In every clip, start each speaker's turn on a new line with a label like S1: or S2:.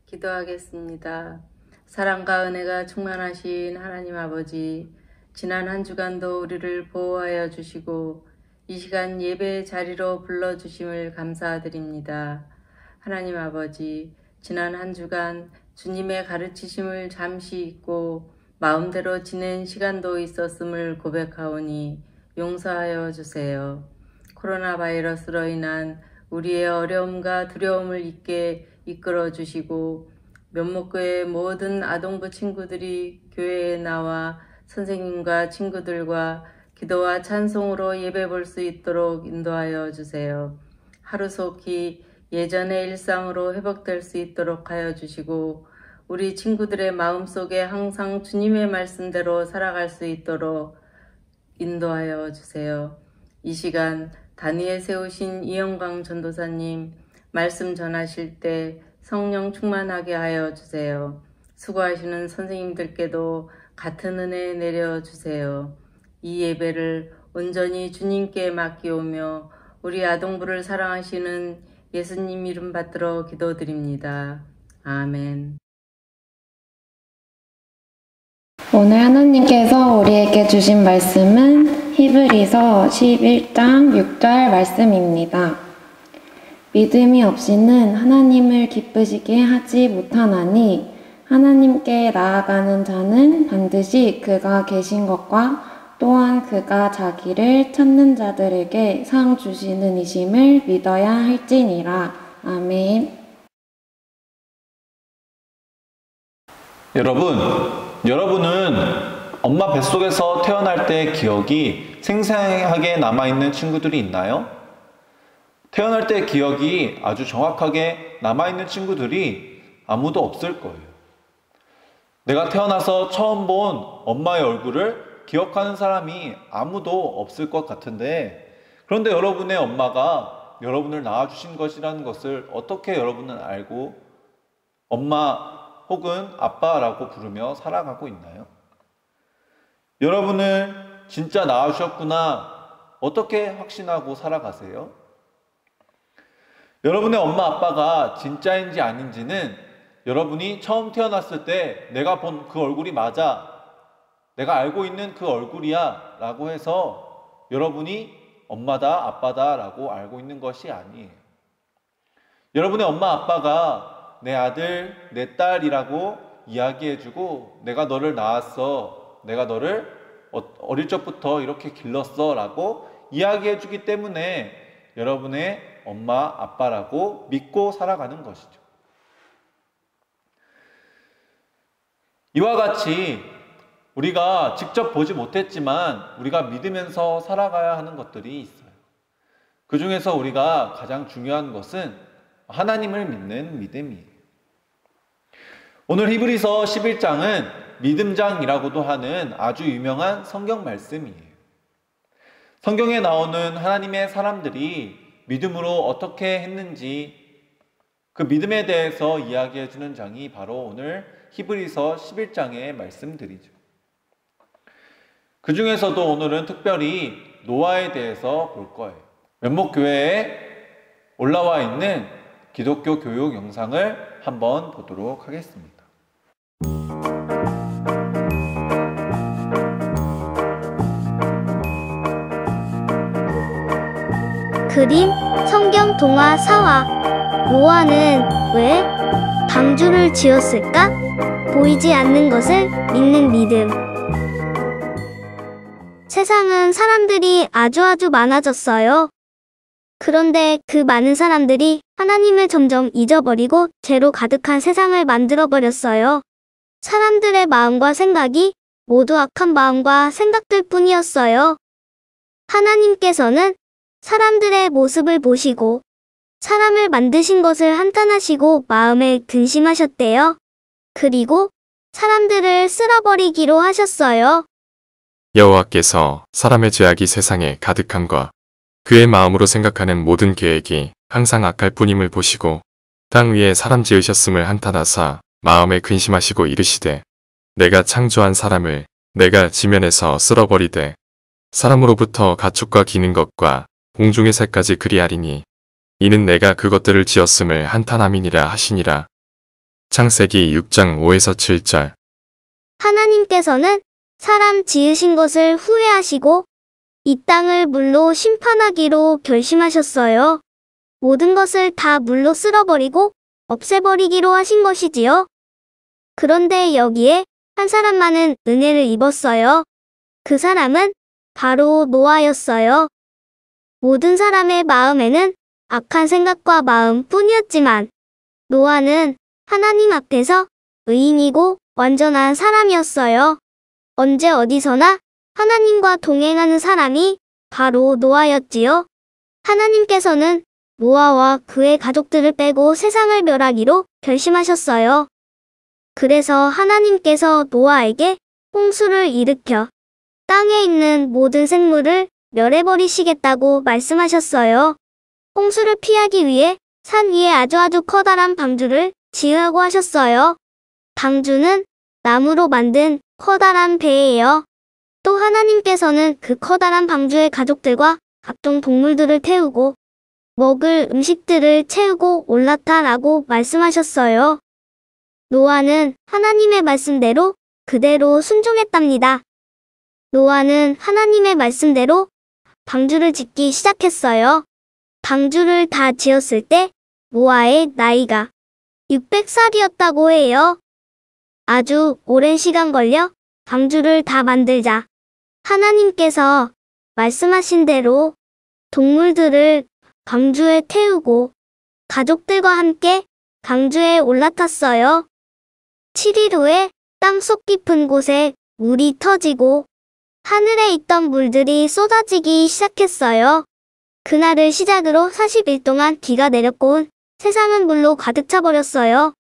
S1: 기도하겠습니다. 사랑과 은혜가 충만하신 하나님 아버지, 지난 한 주간도 우리를 보호하여 주시고 이 시간 예배 자리로 불러주심을 감사드립니다. 하나님 아버지, 지난 한 주간 주님의 가르치심을 잠시 잊고 마음대로 지낸 시간도 있었음을 고백하오니 용서하여 주세요. 코로나 바이러스로 인한 우리의 어려움과 두려움을 잊게 이끌어 주시고 면목교회 모든 아동부 친구들이 교회에 나와 선생님과 친구들과 기도와 찬송으로 예배 볼 수 있도록 인도하여 주세요. 하루속히 예전의 일상으로 회복될 수 있도록 하여 주시고 우리 친구들의 마음속에 항상 주님의 말씀대로 살아갈 수 있도록 인도하여 주세요. 이 시간 단위에 세우신 이영광 전도사님 말씀 전하실 때 성령 충만하게 하여 주세요. 수고하시는 선생님들께도 같은 은혜 내려주세요. 이 예배를 온전히 주님께 맡기오며 우리 아동부를 사랑하시는 예수님 이름 받들어 기도드립니다. 아멘.
S2: 오늘 하나님께서 우리에게 주신 말씀은 히브리서 11장 6절 말씀입니다. 믿음이 없이는 하나님을 기쁘시게 하지 못하나니 하나님께 나아가는 자는 반드시 그가 계신 것과 또한 그가 자기를 찾는 자들에게 상 주시는 이심을 믿어야 할지니라. 아멘.
S3: 여러분은 엄마 뱃속에서 태어날 때의 기억이 생생하게 남아있는 친구들이 있나요? 태어날 때의 기억이 아주 정확하게 남아있는 친구들이 아무도 없을 거예요. 내가 태어나서 처음 본 엄마의 얼굴을 기억하는 사람이 아무도 없을 것 같은데, 그런데 여러분의 엄마가 여러분을 낳아주신 것이라는 것을 어떻게 여러분은 알고 엄마 혹은 아빠라고 부르며 살아가고 있나요? 여러분을 진짜 낳아주셨구나 어떻게 확신하고 살아가세요? 여러분의 엄마 아빠가 진짜인지 아닌지는 여러분이 처음 태어났을 때 내가 본 그 얼굴이 맞아, 내가 알고 있는 그 얼굴이야 라고 해서 여러분이 엄마다 아빠다 라고 알고 있는 것이 아니에요. 여러분의 엄마 아빠가 내 아들, 내 딸이라고 이야기해주고 내가 너를 낳았어, 내가 너를 어릴 적부터 이렇게 길렀어 라고 이야기해주기 때문에 여러분의 엄마, 아빠라고 믿고 살아가는 것이죠. 이와 같이 우리가 직접 보지 못했지만 우리가 믿으면서 살아가야 하는 것들이 있어요. 그 중에서 우리가 가장 중요한 것은 하나님을 믿는 믿음이에요. 오늘 히브리서 11장은 믿음장이라고도 하는 아주 유명한 성경 말씀이에요. 성경에 나오는 하나님의 사람들이 믿음으로 어떻게 했는지 그 믿음에 대해서 이야기해 주는 장이 바로 오늘 히브리서 11장의 말씀들이죠. 그 중에서도 오늘은 특별히 노아에 대해서 볼 거예요. 면목교회에 올라와 있는 기독교 교육 영상을 한번 보도록 하겠습니다.
S4: 그림, 성경 동화 사화. 노아는 왜 방주를 지었을까? 보이지 않는 것을 믿는 믿음. 세상은 사람들이 아주 많아졌어요. 그런데 그 많은 사람들이 하나님을 점점 잊어버리고 죄로 가득한 세상을 만들어버렸어요. 사람들의 마음과 생각이 모두 악한 마음과 생각들 뿐이었어요. 하나님께서는 사람들의 모습을 보시고 사람을 만드신 것을 한탄하시고 마음에 근심하셨대요. 그리고 사람들을 쓸어버리기로 하셨어요.
S5: 여호와께서 사람의 죄악이 세상에 가득함과 그의 마음으로 생각하는 모든 계획이 항상 악할 뿐임을 보시고 땅 위에 사람 지으셨음을 한탄하사 마음에 근심하시고 이르시되 내가 창조한 사람을 내가 지면에서 쓸어버리되 사람으로부터 가축과 기는 것과 공중의 새까지 그리하리니 이는 내가 그것들을 지었음을 한탄함이니라 하시니라. 창세기 6장 5에서 7절.
S4: 하나님께서는 사람 지으신 것을 후회하시고 이 땅을 물로 심판하기로 결심하셨어요. 모든 것을 다 물로 쓸어버리고 없애버리기로 하신 것이지요. 그런데 여기에 한 사람만은 은혜를 입었어요. 그 사람은 바로 노아였어요. 모든 사람의 마음에는 악한 생각과 마음뿐이었지만 노아는 하나님 앞에서 의인이고 완전한 사람이었어요. 언제 어디서나 하나님과 동행하는 사람이 바로 노아였지요. 하나님께서는 노아와 그의 가족들을 빼고 세상을 멸하기로 결심하셨어요. 그래서 하나님께서 노아에게 홍수를 일으켜 땅에 있는 모든 생물을 멸해버리시겠다고 말씀하셨어요. 홍수를 피하기 위해 산 위에 아주 커다란 방주를 지으라고 하셨어요. 방주는 나무로 만든 커다란 배예요. 또 하나님께서는 그 커다란 방주의 가족들과 각종 동물들을 태우고 먹을 음식들을 채우고 올라타라고 말씀하셨어요. 노아는 하나님의 말씀대로 그대로 순종했답니다. 노아는 하나님의 말씀대로 방주를 짓기 시작했어요. 방주를 다 지었을 때 노아의 나이가 600살이었다고 해요. 아주 오랜 시간 걸려 방주를 다 만들자 하나님께서 말씀하신 대로 동물들을 방주에 태우고 가족들과 함께 방주에 올라탔어요. 7일 후에 땅속 깊은 곳에 물이 터지고 하늘에 있던 물들이 쏟아지기 시작했어요. 그날을 시작으로 40일 동안 비가 내렸고 세상은 물로 가득 차버렸어요.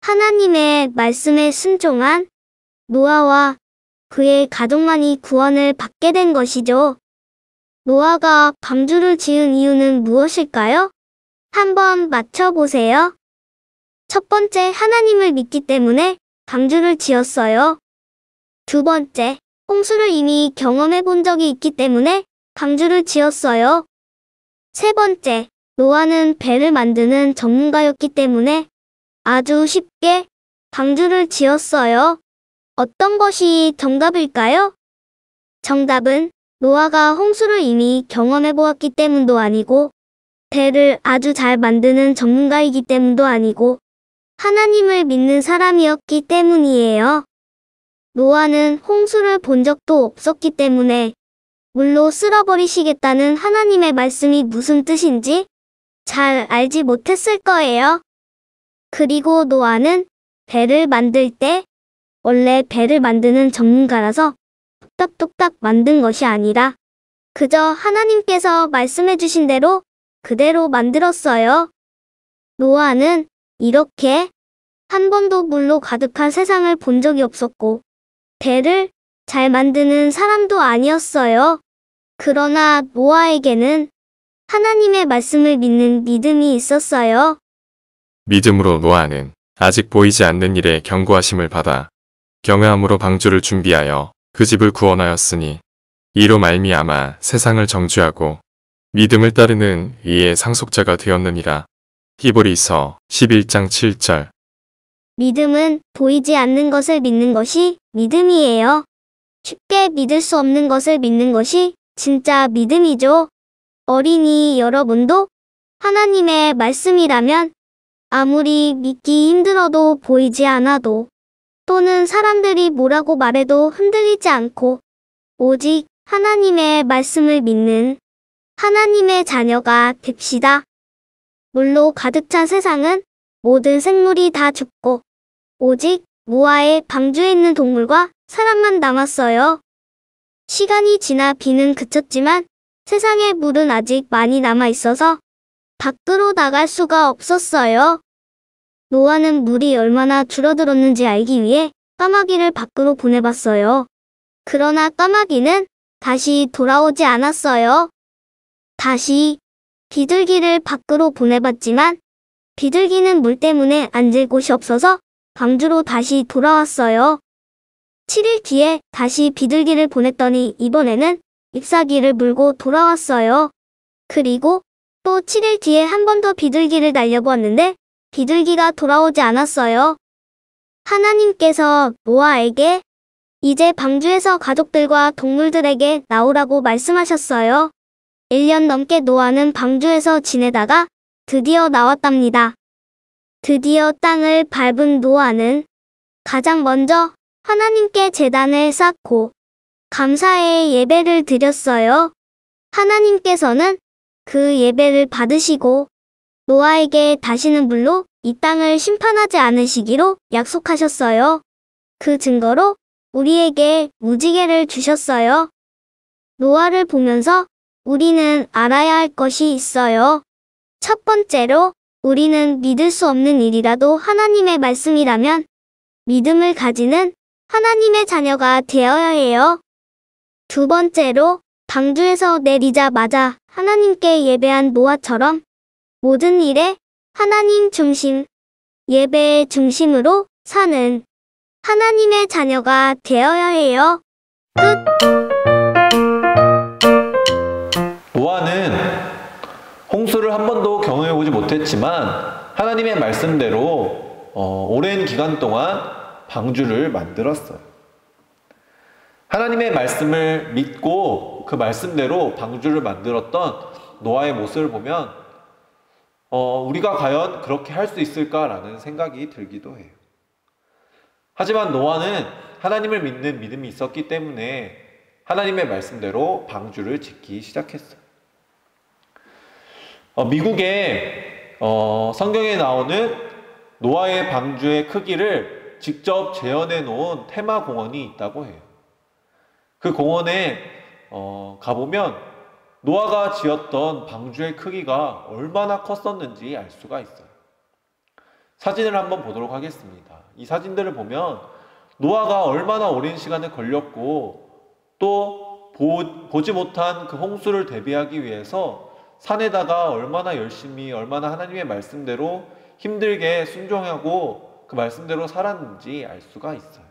S4: 하나님의 말씀에 순종한 노아와 그의 가족만이 구원을 받게 된 것이죠. 노아가 방주를 지은 이유는 무엇일까요? 한번 맞춰보세요. 첫 번째, 하나님을 믿기 때문에 방주를 지었어요. 두 번째, 홍수를 이미 경험해 본 적이 있기 때문에 방주를 지었어요. 세 번째, 노아는 배를 만드는 전문가였기 때문에 아주 쉽게 방주를 지었어요. 어떤 것이 정답일까요? 정답은 노아가 홍수를 이미 경험해 보았기 때문도 아니고 배를 아주 잘 만드는 전문가이기 때문도 아니고 하나님을 믿는 사람이었기 때문이에요. 노아는 홍수를 본 적도 없었기 때문에 물로 쓸어버리시겠다는 하나님의 말씀이 무슨 뜻인지 잘 알지 못했을 거예요. 그리고 노아는 배를 만들 때 원래 배를 만드는 전문가라서 뚝딱뚝딱 만든 것이 아니라 그저 하나님께서 말씀해 주신 대로 그대로 만들었어요. 노아는 이렇게 한 번도 물로 가득한 세상을 본 적이 없었고 배를 잘 만드는 사람도 아니었어요. 그러나 노아에게는 하나님의 말씀을 믿는 믿음이 있었어요.
S5: 믿음으로 노아는 아직 보이지 않는 일에 경고하심을 받아 경외함으로 방주를 준비하여 그 집을 구원하였으니 이로 말미암아 세상을 정죄하고 믿음을 따르는 이의 상속자가 되었느니라. 히브리서 11장 7절.
S4: 믿음은 보이지 않는 것을 믿는 것이 믿음이에요. 쉽게 믿을 수 없는 것을 믿는 것이 진짜 믿음이죠. 어린이 여러분도 하나님의 말씀이라면 아무리 믿기 힘들어도 보이지 않아도 또는 사람들이 뭐라고 말해도 흔들리지 않고 오직 하나님의 말씀을 믿는 하나님의 자녀가 됩시다. 물로 가득 찬 세상은 모든 생물이 다 죽고 오직 노아의 방주에 있는 동물과 사람만 남았어요. 시간이 지나 비는 그쳤지만 세상에 물은 아직 많이 남아 있어서 밖으로 나갈 수가 없었어요. 노아는 물이 얼마나 줄어들었는지 알기 위해 까마귀를 밖으로 보내봤어요. 그러나 까마귀는 다시 돌아오지 않았어요. 다시 비둘기를 밖으로 보내봤지만 비둘기는 물 때문에 앉을 곳이 없어서 방주로 다시 돌아왔어요. 7일 뒤에 다시 비둘기를 보냈더니 이번에는 잎사귀를 물고 돌아왔어요. 그리고 또 7일 뒤에 한 번 더 비둘기를 날려보았는데 비둘기가 돌아오지 않았어요. 하나님께서 노아에게 이제 방주에서 가족들과 동물들에게 나오라고 말씀하셨어요. 1년 넘게 노아는 방주에서 지내다가 드디어 나왔답니다. 드디어 땅을 밟은 노아는 가장 먼저 하나님께 제단을 쌓고 감사의 예배를 드렸어요. 하나님께서는 그 예배를 받으시고 노아에게 다시는 물로 이 땅을 심판하지 않으시기로 약속하셨어요. 그 증거로 우리에게 무지개를 주셨어요. 노아를 보면서 우리는 알아야 할 것이 있어요. 첫 번째로 우리는 믿을 수 없는 일이라도 하나님의 말씀이라면 믿음을 가지는 하나님의 자녀가 되어야 해요. 두 번째로 방주에서 내리자마자 하나님께 예배한 노아처럼 모든 일에 하나님 중심, 예배의 중심으로 사는 하나님의 자녀가 되어야 해요. 끝.
S3: 노아는 홍수를 한 번도 경험해보지 못했지만 하나님의 말씀대로 오랜 기간 동안 방주를 만들었어요. 하나님의 말씀을 믿고 그 말씀대로 방주를 만들었던 노아의 모습을 보면 우리가 과연 그렇게 할 수 있을까라는 생각이 들기도 해요. 하지만 노아는 하나님을 믿는 믿음이 있었기 때문에 하나님의 말씀대로 방주를 짓기 시작했어요. 미국에 성경에 나오는 노아의 방주의 크기를 직접 재현해 놓은 테마 공원이 있다고 해요. 그 공원에 가보면 노아가 지었던 방주의 크기가 얼마나 컸었는지 알 수가 있어요. 사진을 한번 보도록 하겠습니다. 이 사진들을 보면 노아가 얼마나 오랜 시간을 걸렸고 또 보지 못한 그 홍수를 대비하기 위해서 산에다가 얼마나 열심히 얼마나 하나님의 말씀대로 힘들게 순종하고 그 말씀대로 살았는지 알 수가 있어요.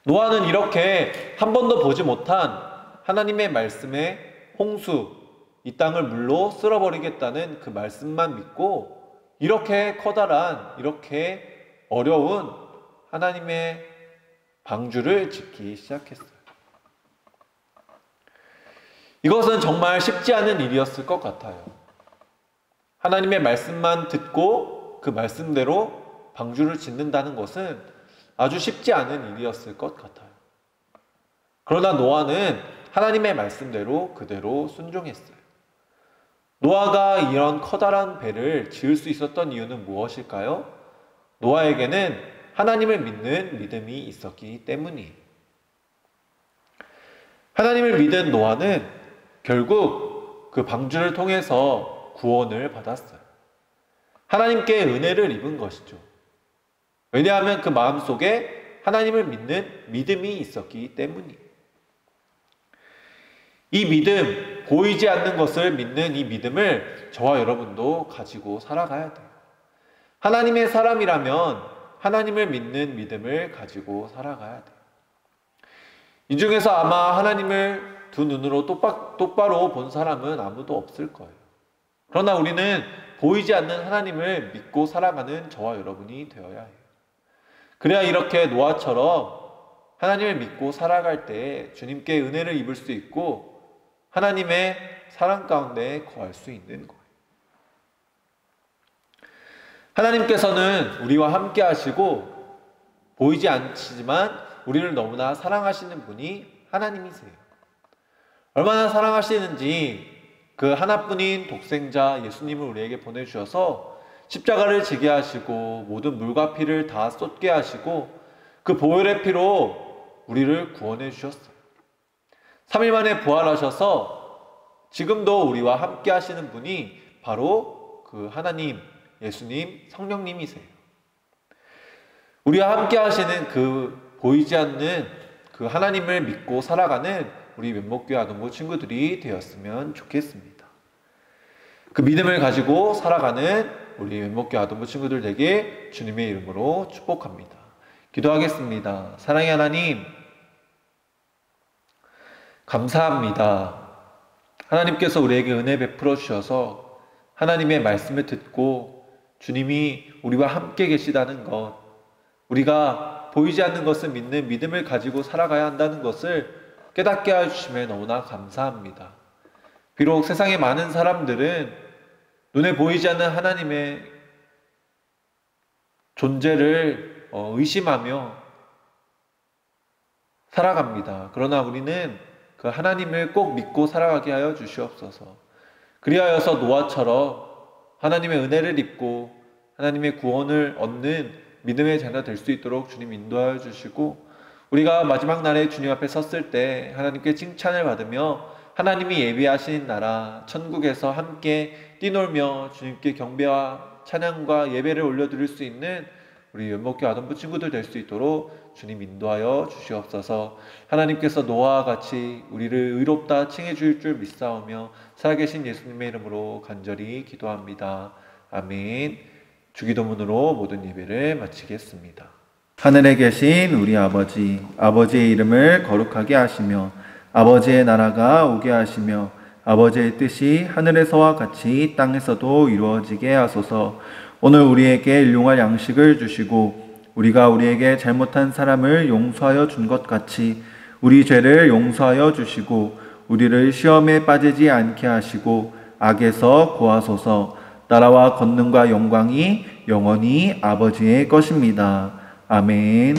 S3: 노아는 이렇게 한 번도 보지 못한 하나님의 말씀에 홍수, 이 땅을 물로 쓸어버리겠다는 그 말씀만 믿고 이렇게 커다란, 이렇게 어려운 하나님의 방주를 짓기 시작했어요. 이것은 정말 쉽지 않은 일이었을 것 같아요. 하나님의 말씀만 듣고 그 말씀대로 방주를 짓는다는 것은 아주 쉽지 않은 일이었을 것 같아요. 그러나 노아는 하나님의 말씀대로 그대로 순종했어요. 노아가 이런 커다란 배를 지을 수 있었던 이유는 무엇일까요? 노아에게는 하나님을 믿는 믿음이 있었기 때문이에요. 하나님을 믿은 노아는 결국 그 방주를 통해서 구원을 받았어요. 하나님께 은혜를 입은 것이죠. 왜냐하면 그 마음속에 하나님을 믿는 믿음이 있었기 때문이에요. 이 믿음, 보이지 않는 것을 믿는 이 믿음을 저와 여러분도 가지고 살아가야 돼요. 하나님의 사람이라면 하나님을 믿는 믿음을 가지고 살아가야 돼요. 이 중에서 아마 하나님을 두 눈으로 똑바로 본 사람은 아무도 없을 거예요. 그러나 우리는 보이지 않는 하나님을 믿고 살아가는 저와 여러분이 되어야 해요. 그래야 이렇게 노아처럼 하나님을 믿고 살아갈 때 주님께 은혜를 입을 수 있고 하나님의 사랑 가운데 거할 수 있는 거예요. 하나님께서는 우리와 함께 하시고 보이지 않지만 우리를 너무나 사랑하시는 분이 하나님이세요. 얼마나 사랑하시는지 그 하나뿐인 독생자 예수님을 우리에게 보내주셔서 십자가를 지게 하시고 모든 물과 피를 다 쏟게 하시고 그 보혈의 피로 우리를 구원해 주셨어요. 3일 만에 부활하셔서 지금도 우리와 함께 하시는 분이 바로 그 하나님, 예수님, 성령님이세요. 우리와 함께 하시는 그 보이지 않는 그 하나님을 믿고 살아가는 우리 면목교회 아동부 친구들이 되었으면 좋겠습니다. 그 믿음을 가지고 살아가는 우리 면목교회 아동부 친구들 되게 주님의 이름으로 축복합니다. 기도하겠습니다. 사랑의 하나님, 감사합니다. 하나님께서 우리에게 은혜 베풀어 주셔서 하나님의 말씀을 듣고 주님이 우리와 함께 계시다는 것, 우리가 보이지 않는 것을 믿는 믿음을 가지고 살아가야 한다는 것을 깨닫게 해주심에 너무나 감사합니다. 비록 세상의 많은 사람들은 눈에 보이지 않는 하나님의 존재를 의심하며 살아갑니다. 그러나 우리는 그 하나님을 꼭 믿고 살아가게 하여 주시옵소서. 그리하여서 노아처럼 하나님의 은혜를 입고 하나님의 구원을 얻는 믿음의 자녀 될 수 있도록 주님 인도하여 주시고, 우리가 마지막 날에 주님 앞에 섰을 때 하나님께 칭찬을 받으며 하나님이 예비하신 나라 천국에서 함께 뛰놀며 주님께 경배와 찬양과 예배를 올려드릴 수 있는 우리 연목교 아동부 친구들 될 수 있도록 주님 인도하여 주시옵소서. 하나님께서 노아와 같이 우리를 의롭다 칭해 주실 줄 믿사오며 살아계신 예수님의 이름으로 간절히 기도합니다. 아멘. 주기도문으로 모든 예배를 마치겠습니다. 하늘에 계신 우리 아버지, 아버지의 이름을 거룩하게 하시며 아버지의 나라가 오게 하시며 아버지의 뜻이 하늘에서와 같이 땅에서도 이루어지게 하소서. 오늘 우리에게 일용할 양식을 주시고 우리가 우리에게 잘못한 사람을 용서하여 준 것 같이 우리 죄를 용서하여 주시고 우리를 시험에 빠지지 않게 하시고 악에서 구하소서. 나라와 권능과 영광이 영원히 아버지의 것입니다. 아멘.